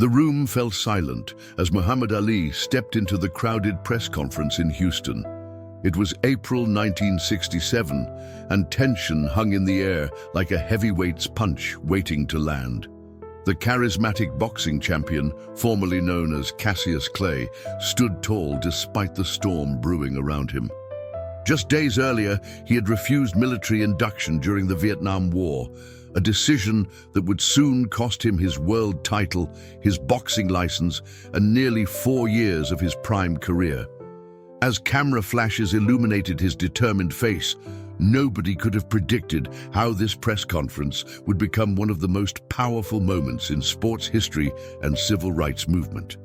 The room fell silent as Muhammad Ali stepped into the crowded press conference in Houston. It was April 1967, and tension hung in the air like a heavyweight's punch waiting to land. The charismatic boxing champion, formerly known as Cassius Clay, stood tall despite the storm brewing around him. Just days earlier, he had refused military induction during the Vietnam War, a decision that would soon cost him his world title, his boxing license, and nearly 4 years of his prime career. As camera flashes illuminated his determined face, nobody could have predicted how this press conference would become one of the most powerful moments in sports history and civil rights movement.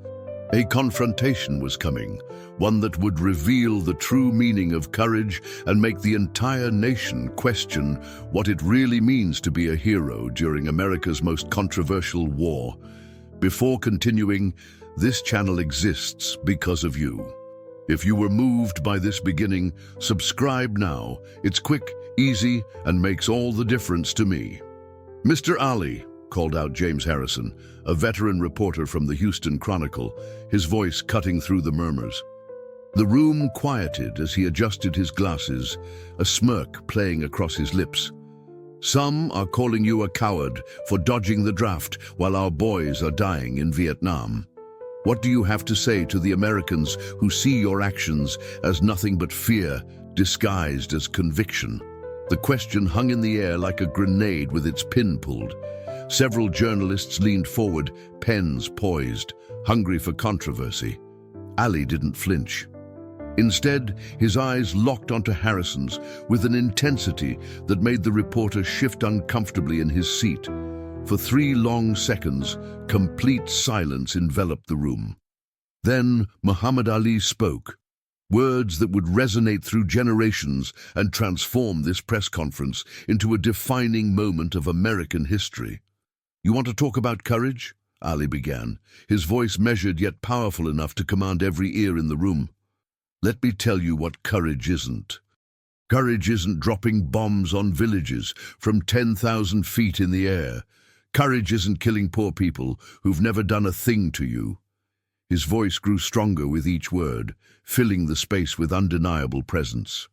A confrontation was coming, one that would reveal the true meaning of courage and make the entire nation question what it really means to be a hero during America's most controversial war. Before continuing, this channel exists because of you. If you were moved by this beginning, subscribe now. It's quick, easy, and makes all the difference to me. "Mr. Ali," called out James Harrison, a veteran reporter from the Houston Chronicle, his voice cutting through the murmurs. The room quieted as he adjusted his glasses, a smirk playing across his lips. "Some are calling you a coward for dodging the draft while our boys are dying in Vietnam. What do you have to say to the Americans who see your actions as nothing but fear disguised as conviction?" The question hung in the air like a grenade with its pin pulled. Several journalists leaned forward, pens poised, hungry for controversy. Ali didn't flinch. Instead, his eyes locked onto Harrison's with an intensity that made the reporter shift uncomfortably in his seat. For 3 long seconds, complete silence enveloped the room. Then Muhammad Ali spoke, words that would resonate through generations and transform this press conference into a defining moment of American history. "You want to talk about courage?" Ali began, his voice measured yet powerful enough to command every ear in the room. "Let me tell you what courage isn't. Courage isn't dropping bombs on villages from 10,000 feet in the air. Courage isn't killing poor people who've never done a thing to you." His voice grew stronger with each word, filling the space with undeniable presence.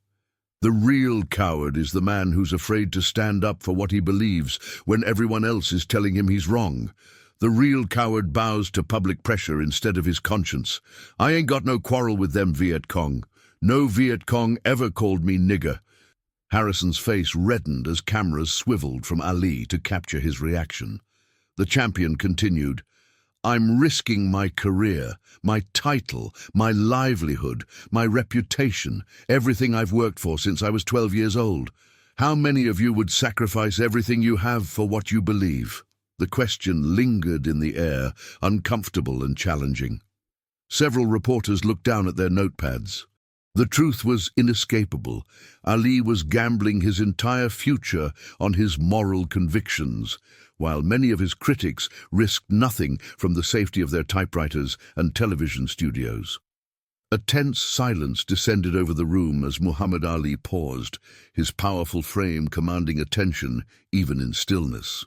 "The real coward is the man who's afraid to stand up for what he believes when everyone else is telling him he's wrong. The real coward bows to public pressure instead of his conscience. I ain't got no quarrel with them Viet Cong. No Viet Cong ever called me nigger." Harrison's face reddened as cameras swiveled from Ali to capture his reaction. The champion continued, "I'm risking my career, my title, my livelihood, my reputation, everything I've worked for since I was 12 years old. How many of you would sacrifice everything you have for what you believe?" The question lingered in the air, uncomfortable and challenging. Several reporters looked down at their notepads. The truth was inescapable. Ali was gambling his entire future on his moral convictions, while many of his critics risked nothing from the safety of their typewriters and television studios. A tense silence descended over the room as Muhammad Ali paused, his powerful frame commanding attention even in stillness.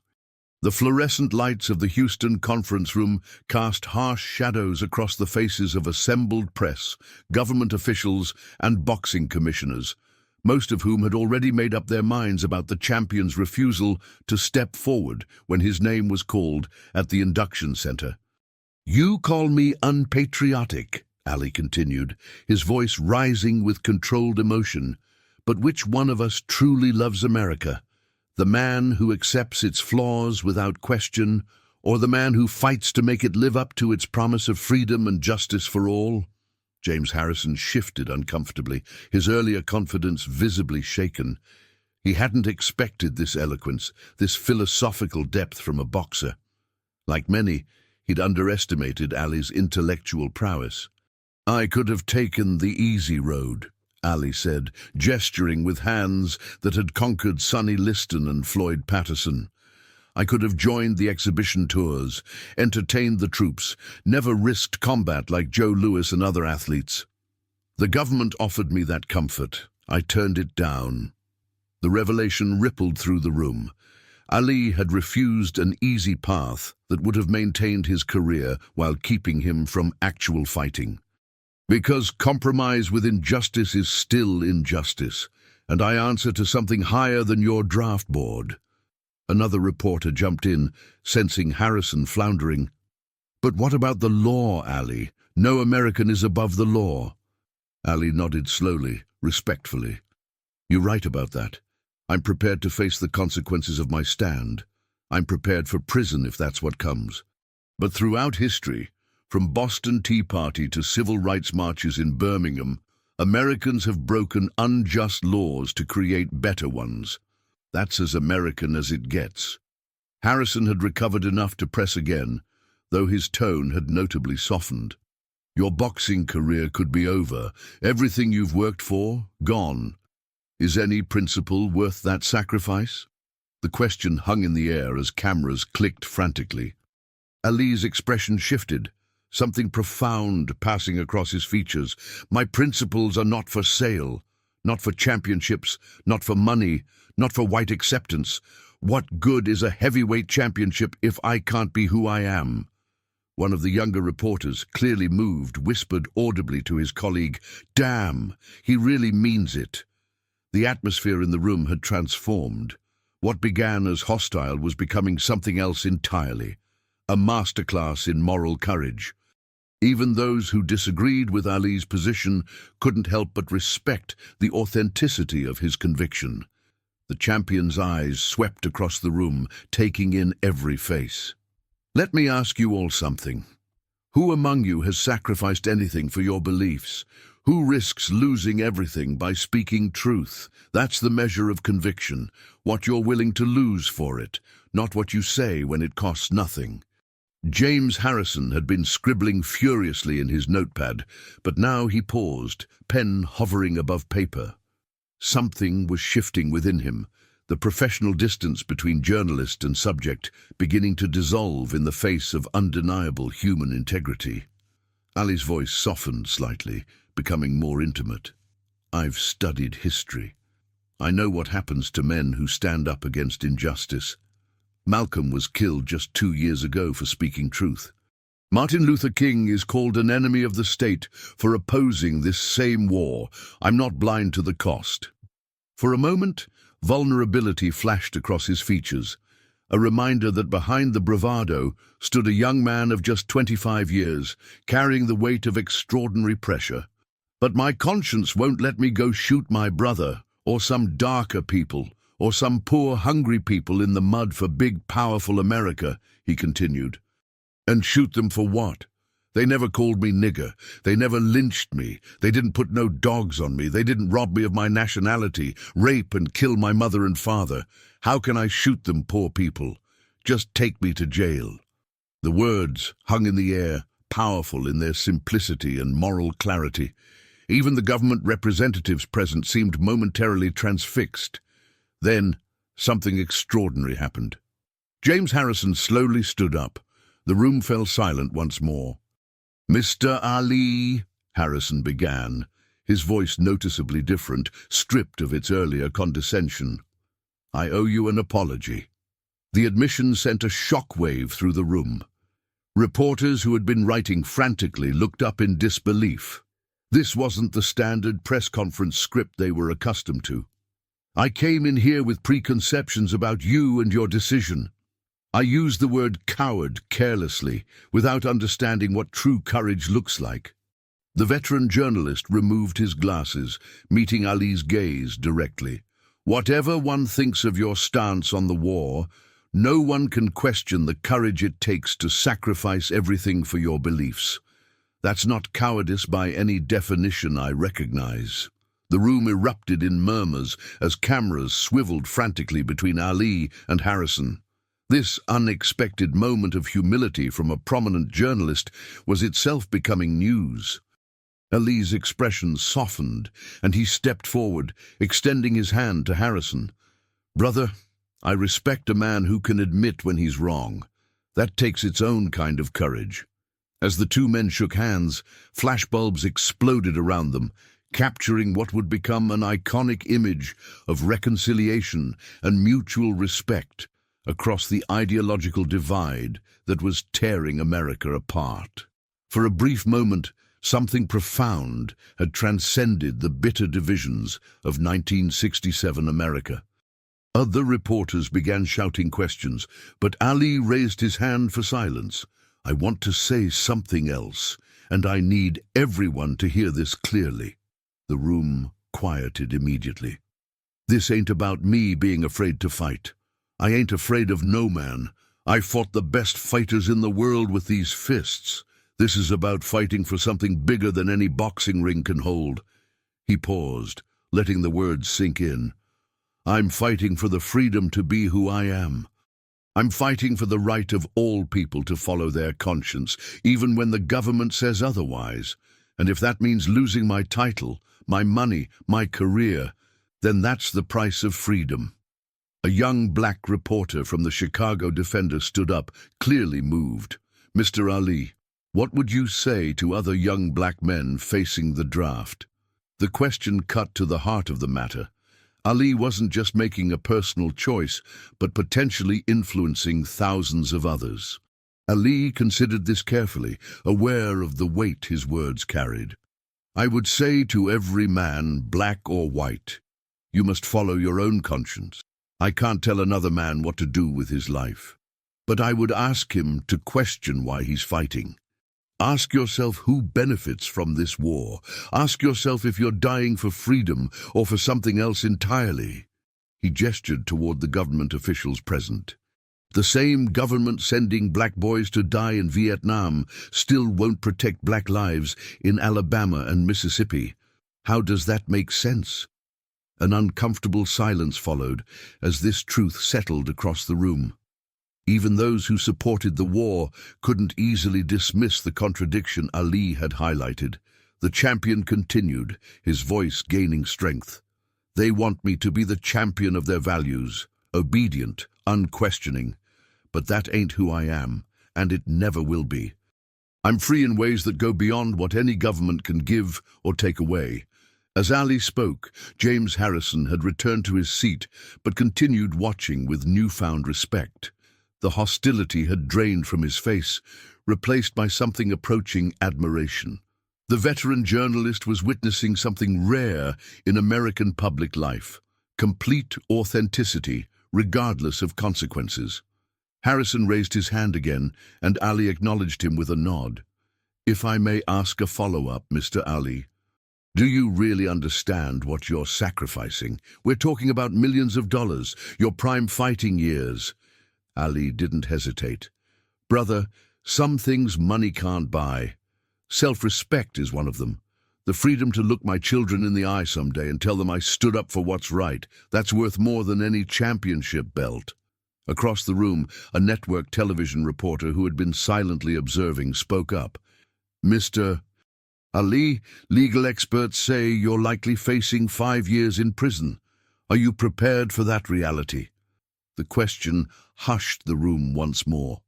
The fluorescent lights of the Houston conference room cast harsh shadows across the faces of assembled press, government officials, and boxing commissioners, most of whom had already made up their minds about the champion's refusal to step forward when his name was called at the induction center. "You call me unpatriotic," Ali continued, his voice rising with controlled emotion. "But which one of us truly loves America? The man who accepts its flaws without question, or the man who fights to make it live up to its promise of freedom and justice for all?" James Harrison shifted uncomfortably, his earlier confidence visibly shaken. He hadn't expected this eloquence, this philosophical depth from a boxer. Like many, he'd underestimated Ali's intellectual prowess. "I could have taken the easy road," Ali said, gesturing with hands that had conquered Sonny Liston and Floyd Patterson. "I could have joined the exhibition tours, entertained the troops, never risked combat like Joe Louis and other athletes. The government offered me that comfort. I turned it down." The revelation rippled through the room. Ali had refused an easy path that would have maintained his career while keeping him from actual fighting. Because compromise with injustice is still injustice, and I answer to something higher than your draft board. Another reporter jumped in, sensing Harrison floundering. But what about the law, Ali? No American is above the law. Ali nodded slowly, respectfully. You're right about that. I'm prepared to face the consequences of my stand. I'm prepared for prison if that's what comes. But throughout history, from Boston Tea Party to civil rights marches in Birmingham, Americans have broken unjust laws to create better ones. That's as American as it gets. Harrison had recovered enough to press again, though his tone had notably softened. Your boxing career could be over. Everything you've worked for, gone. Is any principle worth that sacrifice? The question hung in the air as cameras clicked frantically. Ali's expression shifted, something profound passing across his features. My principles are not for sale, not for championships, not for money, not for white acceptance. What good is a heavyweight championship if I can't be who I am? One of the younger reporters, clearly moved, whispered audibly to his colleague, "Damn, he really means it." The atmosphere in the room had transformed. What began as hostile was becoming something else entirely, a masterclass in moral courage. Even those who disagreed with Ali's position couldn't help but respect the authenticity of his conviction. The champion's eyes swept across the room, taking in every face. Let me ask you all something. Who among you has sacrificed anything for your beliefs? Who risks losing everything by speaking truth? That's the measure of conviction, what you're willing to lose for it, not what you say when it costs nothing. James Harrison had been scribbling furiously in his notepad, but now he paused, pen hovering above paper. Something was shifting within him, the professional distance between journalist and subject beginning to dissolve in the face of undeniable human integrity. Ali's voice softened slightly, becoming more intimate. I've studied history. I know what happens to men who stand up against injustice. Malcolm was killed just 2 years ago for speaking truth. Martin Luther King is called an enemy of the state for opposing this same war. I'm not blind to the cost. For a moment, vulnerability flashed across his features, a reminder that behind the bravado stood a young man of just 25 years, carrying the weight of extraordinary pressure. But my conscience won't let me go shoot my brother, or some darker people, or some poor, hungry people in the mud for big, powerful America, he continued. And shoot them for what? They never called me nigger. They never lynched me. They didn't put no dogs on me. They didn't rob me of my nationality, rape and kill my mother and father. How can I shoot them, poor people? Just take me to jail. The words hung in the air, powerful in their simplicity and moral clarity. Even the government representatives present seemed momentarily transfixed. Then, something extraordinary happened. James Harrison slowly stood up. The room fell silent once more. Mr. Ali, Harrison began, his voice noticeably different, stripped of its earlier condescension. I owe you an apology. The admission sent a shockwave through the room. Reporters who had been writing frantically looked up in disbelief. This wasn't the standard press conference script they were accustomed to. I came in here with preconceptions about you and your decision. I used the word coward carelessly, without understanding what true courage looks like. The veteran journalist removed his glasses, meeting Ali's gaze directly. Whatever one thinks of your stance on the war, no one can question the courage it takes to sacrifice everything for your beliefs. That's not cowardice by any definition I recognize. The room erupted in murmurs as cameras swiveled frantically between Ali and Harrison. This unexpected moment of humility from a prominent journalist was itself becoming news. Ali's expression softened, and he stepped forward, extending his hand to Harrison. Brother, I respect a man who can admit when he's wrong. That takes its own kind of courage. As the two men shook hands, flashbulbs exploded around them, capturing what would become an iconic image of reconciliation and mutual respect, across the ideological divide that was tearing America apart. For a brief moment, something profound had transcended the bitter divisions of 1967 America. Other reporters began shouting questions, but Ali raised his hand for silence. "I want to say something else, and I need everyone to hear this clearly." The room quieted immediately. "This ain't about me being afraid to fight. I ain't afraid of no man. I fought the best fighters in the world with these fists. This is about fighting for something bigger than any boxing ring can hold." He paused, letting the words sink in. "I'm fighting for the freedom to be who I am. I'm fighting for the right of all people to follow their conscience, even when the government says otherwise. And if that means losing my title, my money, my career, then that's the price of freedom." A young black reporter from the Chicago Defender stood up, clearly moved. "Mr. Ali, what would you say to other young black men facing the draft?" The question cut to the heart of the matter. Ali wasn't just making a personal choice, but potentially influencing thousands of others. Ali considered this carefully, aware of the weight his words carried. "I would say to every man, black or white, you must follow your own conscience. I can't tell another man what to do with his life. But I would ask him to question why he's fighting. Ask yourself who benefits from this war. Ask yourself if you're dying for freedom or for something else entirely." He gestured toward the government officials present. "The same government sending black boys to die in Vietnam still won't protect black lives in Alabama and Mississippi. How does that make sense?" An uncomfortable silence followed as this truth settled across the room. Even those who supported the war couldn't easily dismiss the contradiction Ali had highlighted. The champion continued, his voice gaining strength. "They want me to be the champion of their values, obedient, unquestioning. But that ain't who I am, and it never will be. I'm free in ways that go beyond what any government can give or take away." As Ali spoke, James Harrison had returned to his seat, but continued watching with newfound respect. The hostility had drained from his face, replaced by something approaching admiration. The veteran journalist was witnessing something rare in American public life: complete authenticity, regardless of consequences. Harrison raised his hand again, and Ali acknowledged him with a nod. "If I may ask a follow-up, Mr. Ali, do you really understand what you're sacrificing? We're talking about millions of dollars, your prime fighting years." Ali didn't hesitate. "Brother, some things money can't buy. Self-respect is one of them. The freedom to look my children in the eye someday and tell them I stood up for what's right. That's worth more than any championship belt." Across the room, a network television reporter who had been silently observing spoke up. "Mr. Ali, legal experts say you're likely facing 5 years in prison. Are you prepared for that reality?" The question hushed the room once more.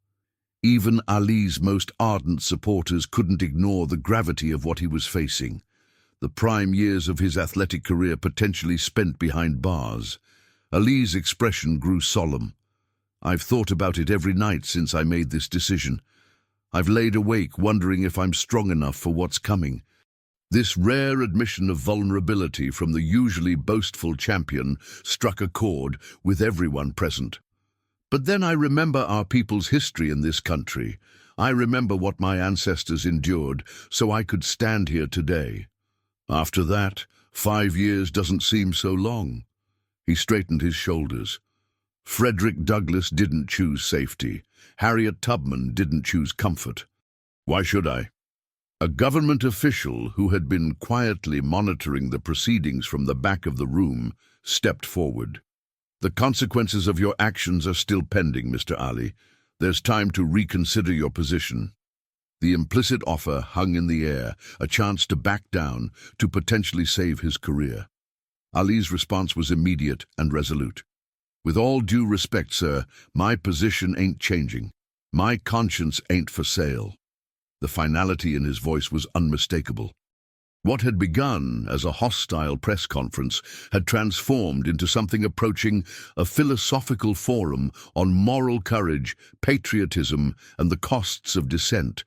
Even Ali's most ardent supporters couldn't ignore the gravity of what he was facing. The prime years of his athletic career potentially spent behind bars. Ali's expression grew solemn. "I've thought about it every night since I made this decision. I've laid awake wondering if I'm strong enough for what's coming." This rare admission of vulnerability from the usually boastful champion struck a chord with everyone present. "But then I remember our people's history in this country. I remember what my ancestors endured, so I could stand here today. After that, 5 years doesn't seem so long." He straightened his shoulders. Frederick Douglass didn't choose safety. Harriet Tubman didn't choose comfort. Why should I? A government official who had been quietly monitoring the proceedings from the back of the room stepped forward. "The consequences of your actions are still pending, Mr. Ali. There's time to reconsider your position." The implicit offer hung in the air, a chance to back down, to potentially save his career. Ali's response was immediate and resolute. "With all due respect, sir, my position ain't changing. My conscience ain't for sale." The finality in his voice was unmistakable. What had begun as a hostile press conference had transformed into something approaching a philosophical forum on moral courage, patriotism, and the costs of dissent.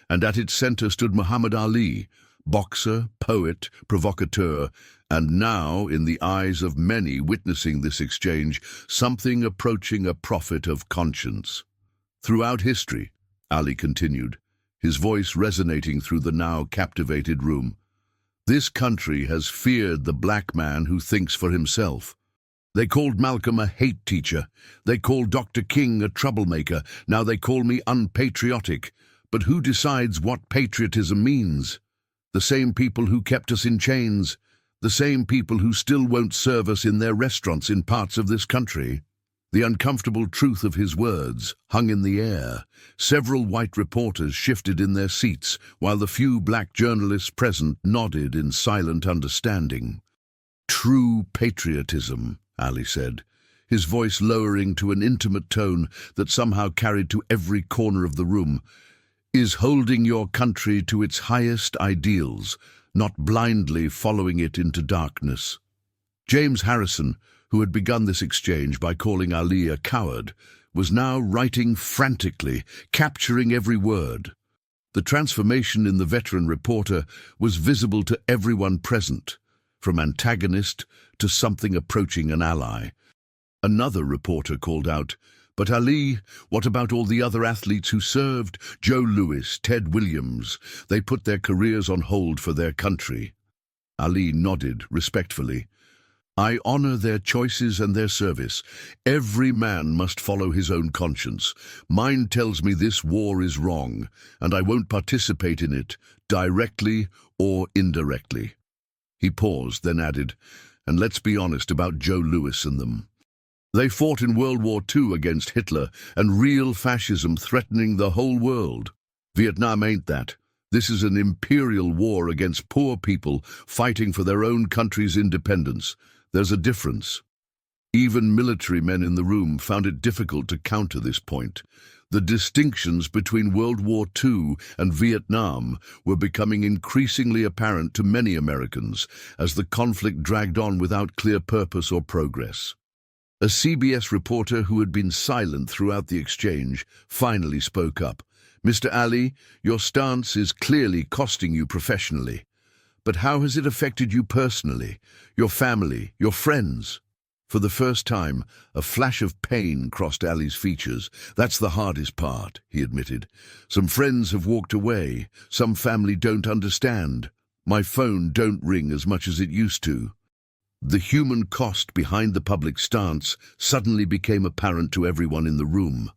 And at its center stood Muhammad Ali, boxer, poet, provocateur, and now, in the eyes of many witnessing this exchange, something approaching a prophet of conscience. Throughout history, Ali continued, his voice resonating through the now captivated room, this country has feared the black man who thinks for himself. They called Malcolm a hate teacher. They called Dr. King a troublemaker. Now they call me unpatriotic. But who decides what patriotism means? The same people who kept us in chains. The same people who still won't serve us in their restaurants in parts of this country. The uncomfortable truth of his words hung in the air. Several white reporters shifted in their seats, while the few black journalists present nodded in silent understanding. True patriotism, Ali said, his voice lowering to an intimate tone that somehow carried to every corner of the room, is holding your country to its highest ideals, not blindly following it into darkness. James Harrison, who had begun this exchange by calling Ali a coward, was now writing frantically, capturing every word. The transformation in the veteran reporter was visible to everyone present, from antagonist to something approaching an ally. Another reporter called out, "But Ali, what about all the other athletes who served? Joe Louis, Ted Williams, they put their careers on hold for their country." Ali nodded respectfully. "I honor their choices and their service. Every man must follow his own conscience. Mine tells me this war is wrong, and I won't participate in it, directly or indirectly." He paused, then added, "And let's be honest about Joe Louis and them. They fought in World War II against Hitler and real fascism threatening the whole world. Vietnam ain't that. This is an imperial war against poor people fighting for their own country's independence. There's a difference." Even military men in the room found it difficult to counter this point. The distinctions between World War II and Vietnam were becoming increasingly apparent to many Americans as the conflict dragged on without clear purpose or progress. A CBS reporter who had been silent throughout the exchange finally spoke up. "Mr. Ali, your stance is clearly costing you professionally. But how has it affected you personally, your family, your friends?" For the first time, a flash of pain crossed Ali's features. "That's the hardest part," he admitted. "Some friends have walked away. Some family don't understand. My phone don't ring as much as it used to." The human cost behind the public stance suddenly became apparent to everyone in the room.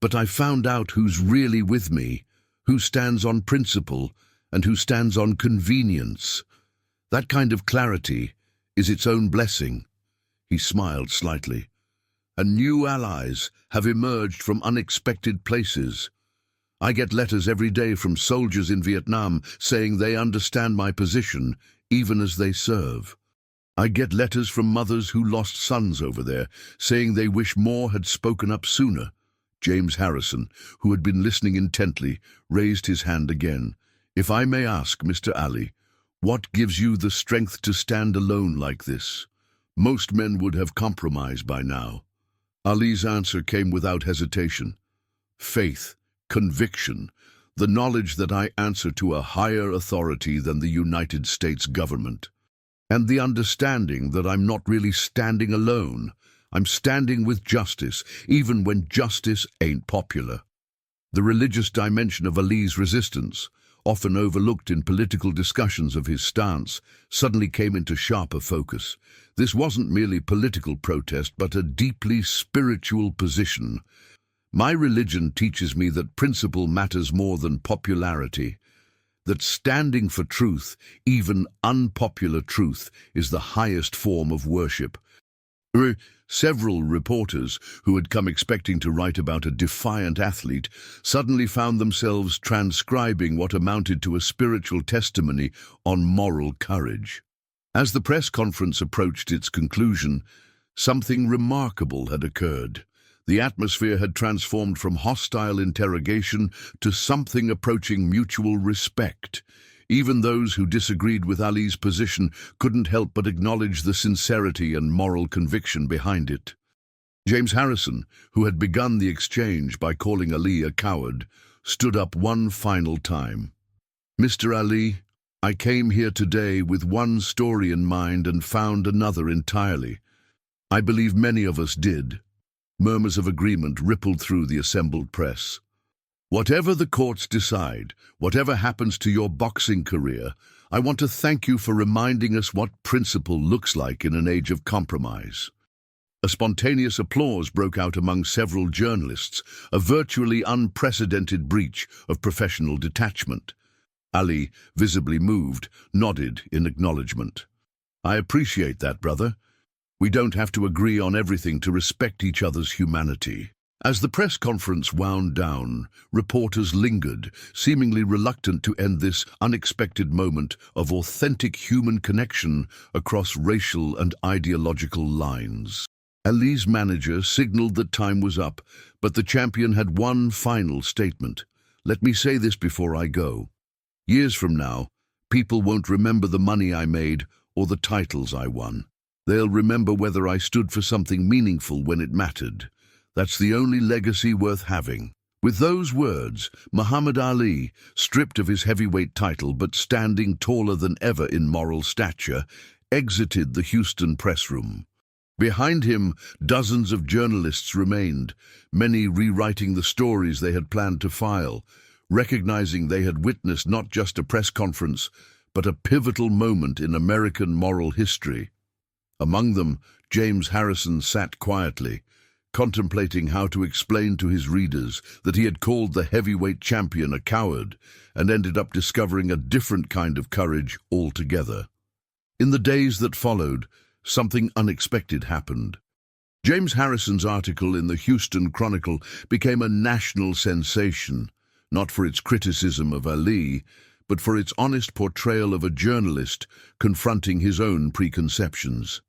"But I found out who's really with me, who stands on principle, and who stands on convenience. That kind of clarity is its own blessing." He smiled slightly. "And new allies have emerged from unexpected places. I get letters every day from soldiers in Vietnam saying they understand my position, even as they serve. I get letters from mothers who lost sons over there, saying they wish more had spoken up sooner." James Harrison, who had been listening intently, raised his hand again. "If I may ask, Mr. Ali, what gives you the strength to stand alone like this? Most men would have compromised by now." Ali's answer came without hesitation. "Faith, conviction, the knowledge that I answer to a higher authority than the United States government. And the understanding that I'm not really standing alone. I'm standing with justice, even when justice ain't popular." The religious dimension of Ali's resistance, often overlooked in political discussions of his stance, suddenly came into sharper focus. This wasn't merely political protest, but a deeply spiritual position. "My religion teaches me that principle matters more than popularity, that standing for truth, even unpopular truth, is the highest form of worship." Several reporters, who had come expecting to write about a defiant athlete, suddenly found themselves transcribing what amounted to a spiritual testimony on moral courage. As the press conference approached its conclusion, something remarkable had occurred. The atmosphere had transformed from hostile interrogation to something approaching mutual respect. Even those who disagreed with Ali's position couldn't help but acknowledge the sincerity and moral conviction behind it. James Harrison, who had begun the exchange by calling Ali a coward, stood up one final time. "Mr. Ali, I came here today with one story in mind and found another entirely. I believe many of us did." Murmurs of agreement rippled through the assembled press. "Whatever the courts decide, whatever happens to your boxing career, I want to thank you for reminding us what principle looks like in an age of compromise." A spontaneous applause broke out among several journalists, a virtually unprecedented breach of professional detachment. Ali, visibly moved, nodded in acknowledgement. "I appreciate that, brother. We don't have to agree on everything to respect each other's humanity." As the press conference wound down, reporters lingered, seemingly reluctant to end this unexpected moment of authentic human connection across racial and ideological lines. Ali's manager signaled that time was up, but the champion had one final statement. "Let me say this before I go. Years from now, people won't remember the money I made or the titles I won. They'll remember whether I stood for something meaningful when it mattered. That's the only legacy worth having." With those words, Muhammad Ali, stripped of his heavyweight title but standing taller than ever in moral stature, exited the Houston press room. Behind him, dozens of journalists remained, many rewriting the stories they had planned to file, recognizing they had witnessed not just a press conference, but a pivotal moment in American moral history. Among them, James Harrison sat quietly, contemplating how to explain to his readers that he had called the heavyweight champion a coward and ended up discovering a different kind of courage altogether. In the days that followed, something unexpected happened. James Harrison's article in the Houston Chronicle became a national sensation, not for its criticism of Ali, but for its honest portrayal of a journalist confronting his own preconceptions.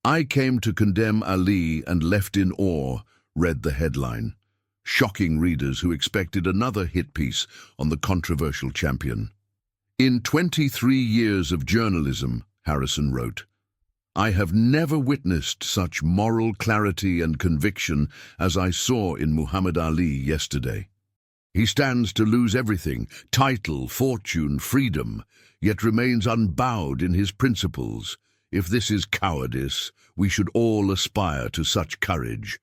"I came to condemn Ali and left in awe," read the headline, shocking readers who expected another hit piece on the controversial champion. "In 23 years of journalism," Harrison wrote, "I have never witnessed such moral clarity and conviction as I saw in Muhammad Ali yesterday. He stands to lose everything, title, fortune, freedom, yet remains unbowed in his principles. If this is cowardice, we should all aspire to such courage."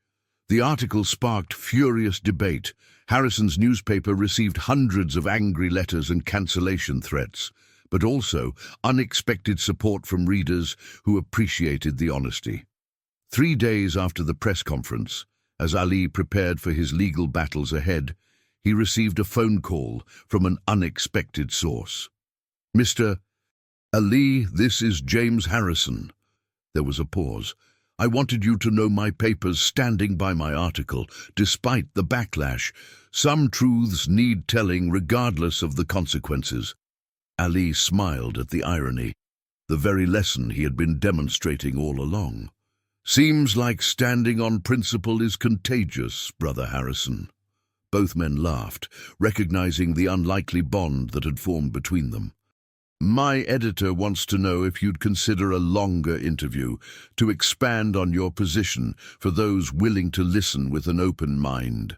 The article sparked furious debate. Harrison's newspaper received hundreds of angry letters and cancellation threats, but also unexpected support from readers who appreciated the honesty. 3 days after the press conference, as Ali prepared for his legal battles ahead, he received a phone call from an unexpected source. "Mr. Ali, this is James Harrison." There was a pause. "I wanted you to know my paper's standing by my article, despite the backlash. Some truths need telling regardless of the consequences." Ali smiled at the irony, the very lesson he had been demonstrating all along. "Seems like standing on principle is contagious, Brother Harrison." Both men laughed, recognizing the unlikely bond that had formed between them. "My editor wants to know if you'd consider a longer interview to expand on your position for those willing to listen with an open mind."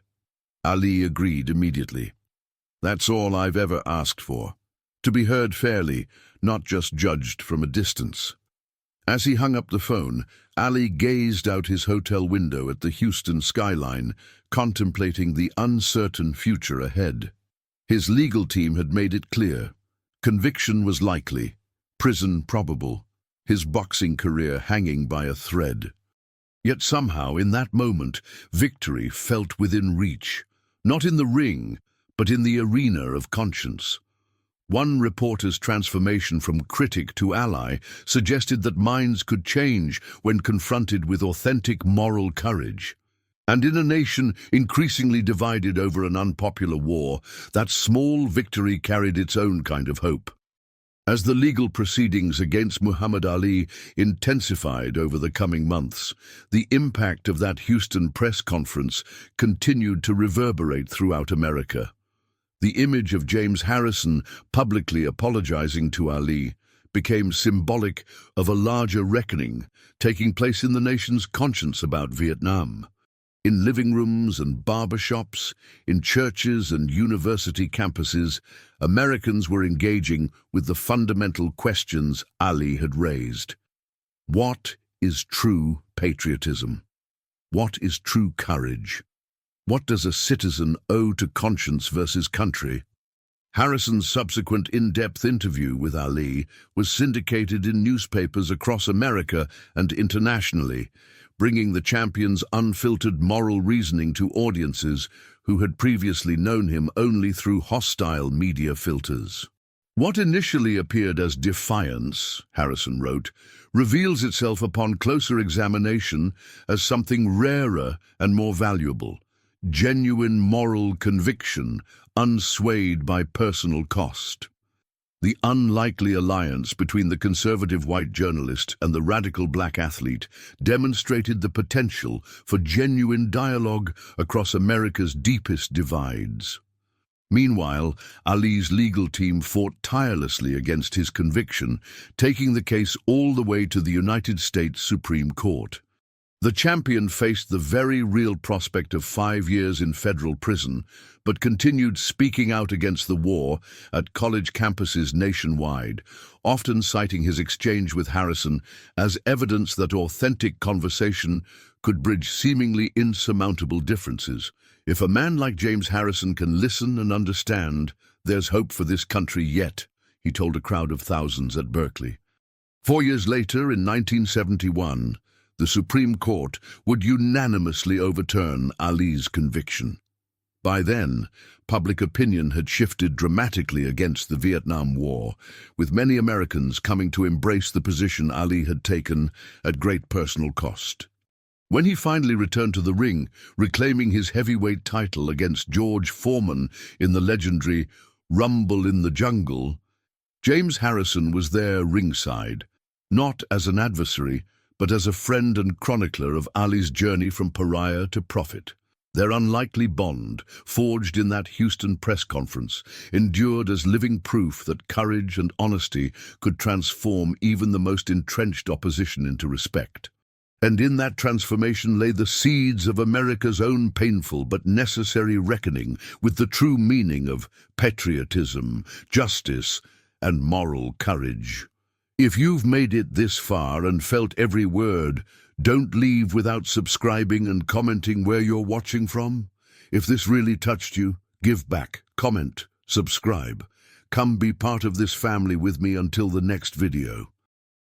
Ali agreed immediately. "That's all I've ever asked for. To be heard fairly, not just judged from a distance." As he hung up the phone, Ali gazed out his hotel window at the Houston skyline, contemplating the uncertain future ahead. His legal team had made it clear. Conviction was likely, prison probable, his boxing career hanging by a thread. Yet somehow, in that moment, victory felt within reach, not in the ring, but in the arena of conscience. One reporter's transformation from critic to ally suggested that minds could change when confronted with authentic moral courage. And in a nation increasingly divided over an unpopular war, that small victory carried its own kind of hope. As the legal proceedings against Muhammad Ali intensified over the coming months, the impact of that Houston press conference continued to reverberate throughout America. The image of James Harrison publicly apologizing to Ali became symbolic of a larger reckoning taking place in the nation's conscience about Vietnam. In living rooms and barbershops, in churches and university campuses, Americans were engaging with the fundamental questions Ali had raised. What is true patriotism? What is true courage? What does a citizen owe to conscience versus country? Harrison's subsequent in-depth interview with Ali was syndicated in newspapers across America and internationally, bringing the champion's unfiltered moral reasoning to audiences who had previously known him only through hostile media filters. What initially appeared as defiance, Harrison wrote, reveals itself upon closer examination as something rarer and more valuable, genuine moral conviction, unswayed by personal cost. The unlikely alliance between the conservative white journalist and the radical black athlete demonstrated the potential for genuine dialogue across America's deepest divides. Meanwhile, Ali's legal team fought tirelessly against his conviction, taking the case all the way to the United States Supreme Court. The champion faced the very real prospect of 5 years in federal prison, but continued speaking out against the war at college campuses nationwide, often citing his exchange with Harrison as evidence that authentic conversation could bridge seemingly insurmountable differences. If a man like James Harrison can listen and understand, there's hope for this country yet, he told a crowd of thousands at Berkeley. 4 years later, in 1971, the Supreme Court would unanimously overturn Ali's conviction. By then, public opinion had shifted dramatically against the Vietnam War, with many Americans coming to embrace the position Ali had taken at great personal cost. When he finally returned to the ring, reclaiming his heavyweight title against George Foreman in the legendary Rumble in the Jungle, James Harrison was there ringside, not as an adversary, but as a friend and chronicler of Ali's journey from pariah to prophet. Their unlikely bond, forged in that Houston press conference, endured as living proof that courage and honesty could transform even the most entrenched opposition into respect. And in that transformation lay the seeds of America's own painful but necessary reckoning with the true meaning of patriotism, justice, and moral courage. If you've made it this far and felt every word, don't leave without subscribing and commenting where you're watching from. If this really touched you, give back, comment, subscribe. Come be part of this family with me until the next video.